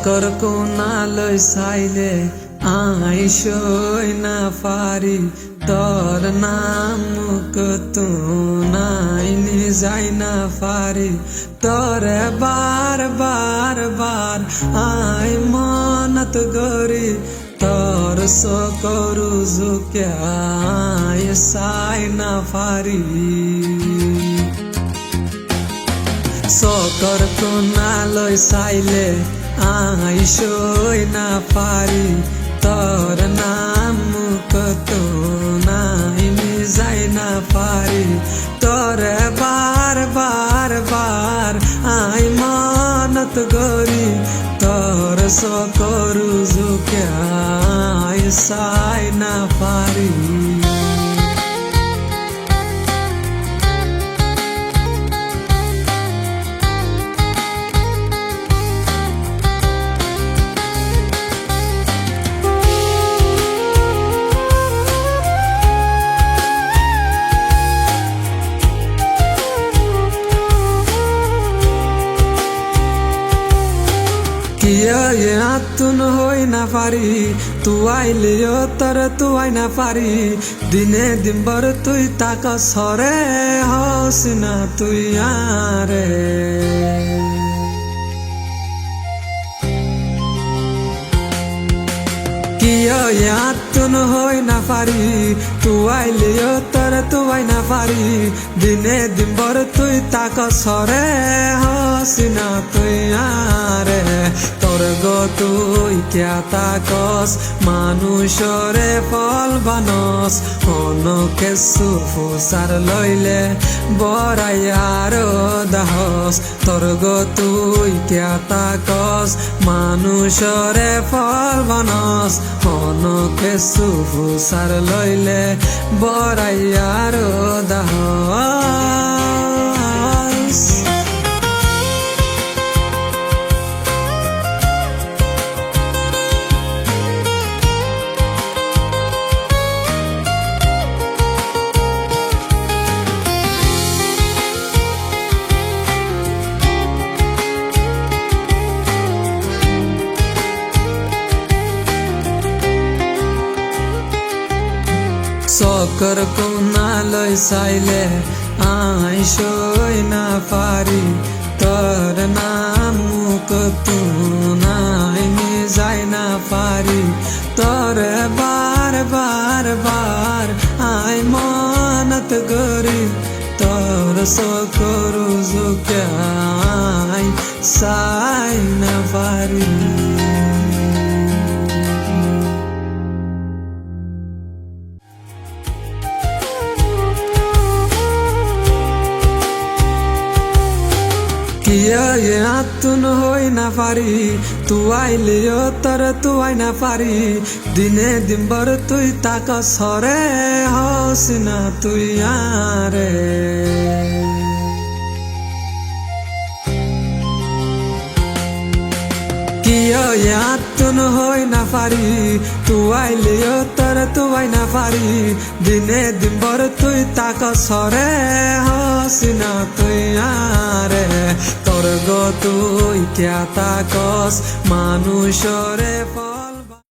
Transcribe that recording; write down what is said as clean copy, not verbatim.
চকর কোনালৈ চাইলে আইসই না পারি তোর নাম কতো নাইনি যাই না পারি তোরে বার বার বার আই মনত গরি তোর সকরু জুকে আই সাই না পারি চকর কোনালৈ চাইলে আইসই না পারি তোর নাম কতো নাইনি যাই না পারি তোরে বার বার বার আই মনত গরি তোর সকরু জুকে আই সাই না পারি তুন হই না পারি তুই আইলিও তোর তুই না পারি দিনে দিনভর তুই তাক সরে হস না তুই আরে তুন হই না পারি তুই আইলিও তোর তুই না পারি দিনে দিনভর তুই তাক সরে হস না তুই আরে তোর গো তুই ক্যা তাকস মানুষরে ফল বানস অনকে সুফুসার লইলে বরাইয়ার দাহস তোর গো তুই ক্যা তাকস মানুষরে ফল বানস অনকে সুফুসার লইলে বরাইয়ার দাহস চকর কোনালৈ চাইলে আইসই না পারি তোর নাম কতো নাইনি যাই না পারি তোরে বার বার বার আই মনত গরি তোর সকরু জুকে আই সাই না পারি তুন হই না পারি তুই আইলিও তোর তুই না পারি দিনে দিনভর তুই তাক সরে হস না তুই আরে তুন হই না পারি তুই আইলিও তোর তুই না পারি দিনে দিনভর তুই তাক সরে হস না তুই আরে তোর গো তুই ক্যা তাকস মানুষরে